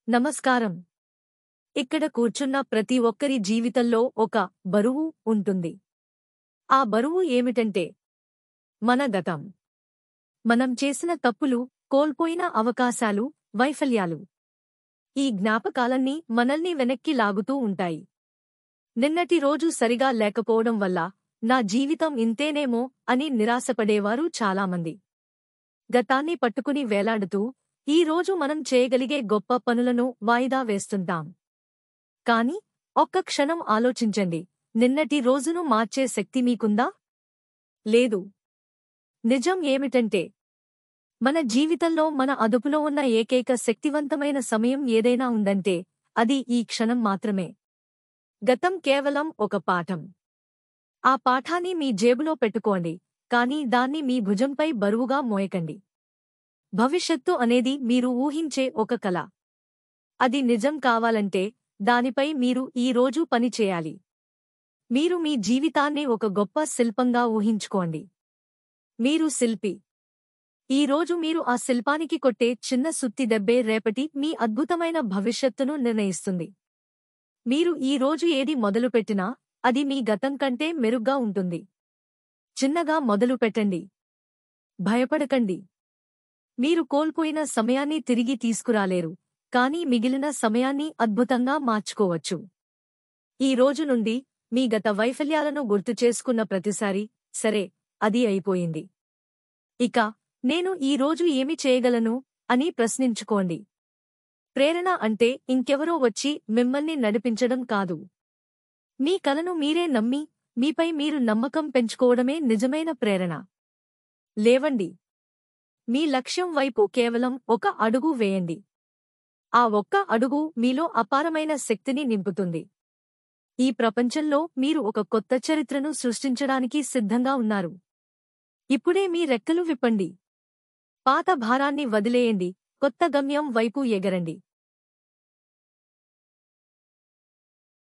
నమస్కారం. ఇక్కడ కూర్చున్న ప్రతి ఒక్కరి జీవితంలో ఒక బరువు ఉంటుంది. ఆ బరువు ఏమిటంటే మన గతం. మనం చేసిన తప్పులు, కోల్పోయిన అవకాశాలు, వైఫల్యాలు. ఈ జ్ఞాపకాలన్నీ మనల్ని వెనక్కి లాగుతూ ఉంటాయి. నిన్నటి రోజు సరిగా లేకపోవడం వల్ల నా జీవితం ఇంతేనేమో అని నిరాశపడేవారు చాలామంది. గతాన్ని పట్టుకుని వేలాడుతూ ఈ రోజు మనం చేయగలిగే గొప్ప పనులను వాయిదా వేస్తుంటాం. కాని ఒక్క క్షణం ఆలోచించండి, నిన్నటి రోజును మార్చే శక్తి మీకుందా? లేదు. నిజం ఏమిటంటే మన జీవితంలో మన అదుపులో ఉన్న ఏకైక శక్తివంతమైన సమయం ఏదైనా ఉందంటే అది ఈ క్షణం మాత్రమే. గతం కేవలం ఒక పాఠం. ఆ పాఠాన్ని మీ జేబులో పెట్టుకోండి, కానీ దాన్ని మీ భుజంపై బరువుగా మోయకండి. భవిష్యత్తు అనేది మీరు ఊహించే ఒక కల. అది నిజం కావాలంటే దానిపై మీరు ఈ రోజు పని చేయాలి. మీరు మీ జీవితాన్ని ఒక గొప్ప శిల్పంగా ఊహించుకోండి. మీరు శిల్పి. ఈ రోజు మీరు ఆ శిల్పానికి కొట్టే చిన్న సుత్తి దెబ్బే రేపటి మీ అద్భుతమైన భవిష్యత్తును నిర్ణయిస్తుంది. మీరు ఈ రోజు ఏది మొదలుపెట్టినా అది మీ గతం కంటే మెరుగ్గా ఉంటుంది. చిన్నగా మొదలు పెట్టండి. భయపడకండి. మీరు కోల్పోయిన సమయాన్ని తిరిగి తీసుకురాలేరు, కానీ మిగిలిన సమయాన్ని అద్భుతంగా మార్చుకోవచ్చు. ఈ రోజు నుండి మీ గత వైఫల్యాలను గుర్తుచేసుకున్న ప్రతిసారీ సరే, అది అయిపోయింది. ఇక నేను ఈ రోజు ఏమి చేయగలను అని ప్రశ్నించుకోండి. ప్రేరణ అంటే ఇంకెవరో వచ్చి మిమ్మల్ని నడిపించడం కాదు. మీ కలను మీరే నమ్మి మీపై మీరు నమ్మకం పెంచుకోవడమే నిజమైన ప్రేరణ. లేవండి. మీ లక్ష్యం వైపు కేవలం ఒక అడుగు వేయండి. ఆ ఒక్క అడుగు మీలో అపారమైన శక్తిని నింపుతుంది. ఈ ప్రపంచంలో మీరు ఒక కొత్త చరిత్రను సృష్టించడానికి సిద్ధంగా ఉన్నారు. ఇప్పుడే మీ రెక్కలు విప్పండి. పాత భారాన్ని వదిలేయండి, కొత్త గమ్యం వైపు ఎగరండి.